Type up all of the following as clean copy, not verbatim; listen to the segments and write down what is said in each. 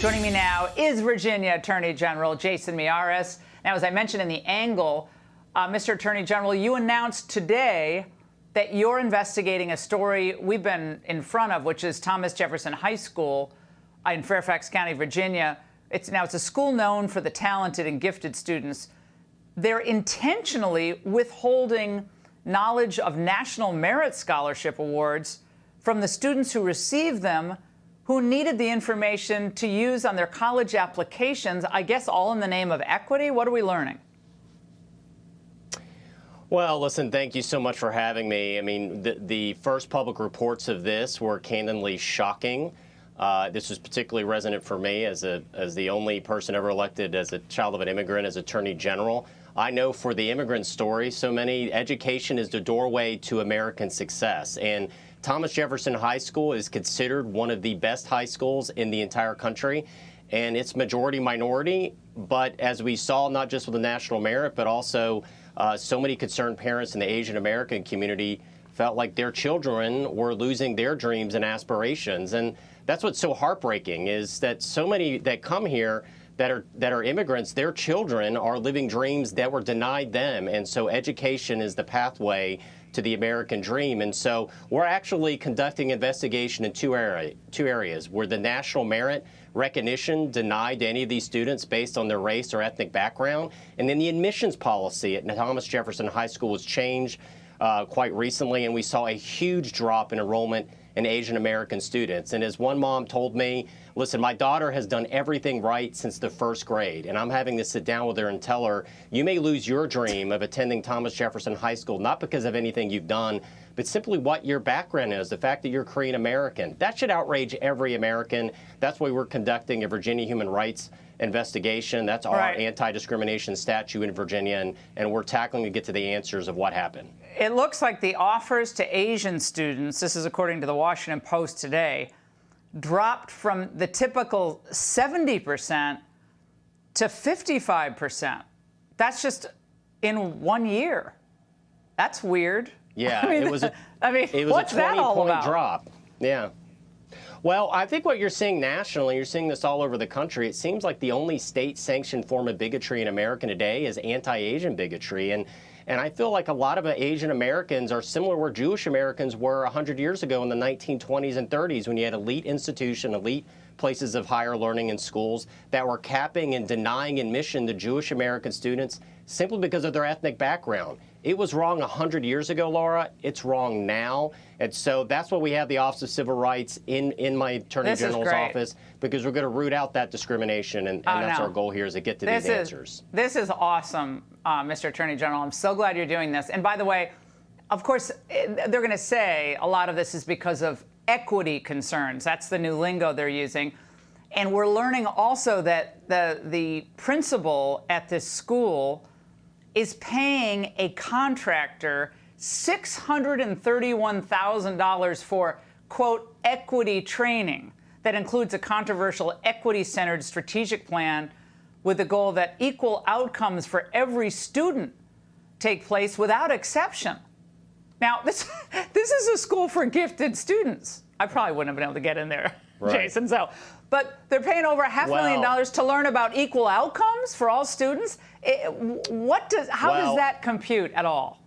Joining me now is Virginia Attorney General Jason Miyares. Now, as I mentioned in the angle, Mr. Attorney General, you announced today that you're investigating a story we've been in front of, which is Thomas Jefferson High School in Fairfax County, Virginia. It's a school known for the talented and gifted students. They're intentionally withholding knowledge of National Merit Scholarship Awards from the students who received them, who needed the information to use on their college applications, I guess all in the name of equity. What are we learning? Well, listen, thank you so much for having me. I mean, the first public reports of this were candidly shocking. This was particularly resonant for me as the only person ever elected as a child of an immigrant as Attorney General. I know for the immigrant story, so many, education is the doorway to American success. And Thomas Jefferson High School is considered one of the best high schools in the entire country. And it's majority minority. But as we saw, not just with the national merit, but also so many concerned parents in the Asian American community felt like their children were losing their dreams and aspirations. And that's what's so heartbreaking, is that so many that come here that are immigrants, their children are living dreams that were denied them. And so education is the pathway to the American dream. And so we're actually conducting investigation in two areas where the national merit recognition denied to any of these students based on their race or ethnic background. And then the admissions policy at Thomas Jefferson High School was changed quite recently, and we saw a huge drop in enrollment in Asian American students. And as one mom told me, listen, my daughter has done everything right since the first grade, and I'm having to sit down with her and tell her, you may lose your dream of attending Thomas Jefferson High School, not because of anything you've done, but simply what your background is, the fact that you're Korean American. That should outrage every American. That's why we're conducting a Virginia human rights investigation. That's our anti-discrimination statute in Virginia, and we're tackling to get to the answers of what happened. It looks like the offers to Asian students, this is according to the Washington Post today, dropped from the typical 70% to 55%. That's just in 1 year. That's weird. Yeah, it was a 20-point drop. Yeah. Well, I think what you're seeing nationally, you're seeing this all over the country. It seems like the only state-sanctioned form of bigotry in America today is anti-Asian bigotry. And I feel like a lot of Asian Americans are similar where Jewish Americans were 100 years ago in the 1920s and 30s, when you had elite institutions, elite places of higher learning and schools that were capping and denying admission to Jewish American students simply because of their ethnic background. It was wrong 100 years ago, Laura. It's wrong now. And so that's why we have the Office of Civil Rights in my Attorney General's office, because we're going to root out that discrimination, and that's our goal here, is to get to these answers. This is awesome, Mr. Attorney General. I'm so glad you're doing this. And by the way, of course, they're going to say a lot of this is because of equity concerns. That's the new lingo they're using. And we're learning also that the principal at this school is paying a contractor $631,000 for, quote, equity training that includes a controversial equity-centered strategic plan with the goal that equal outcomes for every student take place without exception. Now, this is a school for gifted students. I probably wouldn't have been able to get in there, Jason. But they're paying over $500,000 to learn about equal outcomes for all students. How does that compute at all?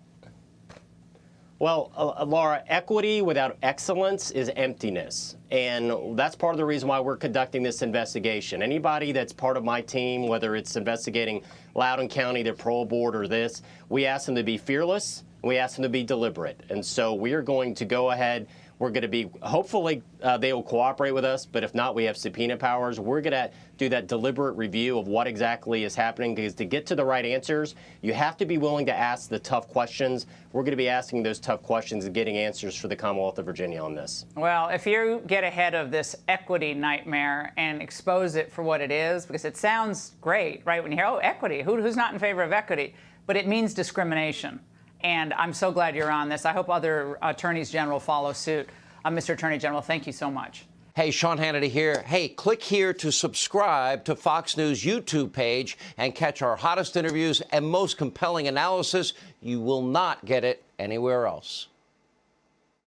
Well, Laura, equity without excellence is emptiness. And that's part of the reason why we're conducting this investigation. Anybody that's part of my team, whether it's investigating Loudoun County, the parole board, or this, we ask them to be fearless. We ask them to be deliberate. And so we are going to go ahead. We're going to be, hopefully, they will cooperate with us, but if not, we have subpoena powers. We're going to do that deliberate review of what exactly is happening, because to get to the right answers, you have to be willing to ask the tough questions. We're going to be asking those tough questions and getting answers for the Commonwealth of Virginia on this. Well, if you get ahead of this equity nightmare and expose it for what it is, because it sounds great, right? When you hear, oh, equity, who's not in favor of equity? But it means discrimination. And I'm so glad you're on this. I hope other attorneys general follow suit. Mr. Attorney General, thank you so much. Hey, Sean Hannity here. Hey, click here to subscribe to Fox News YouTube page and catch our hottest interviews and most compelling analysis. You will not get it anywhere else.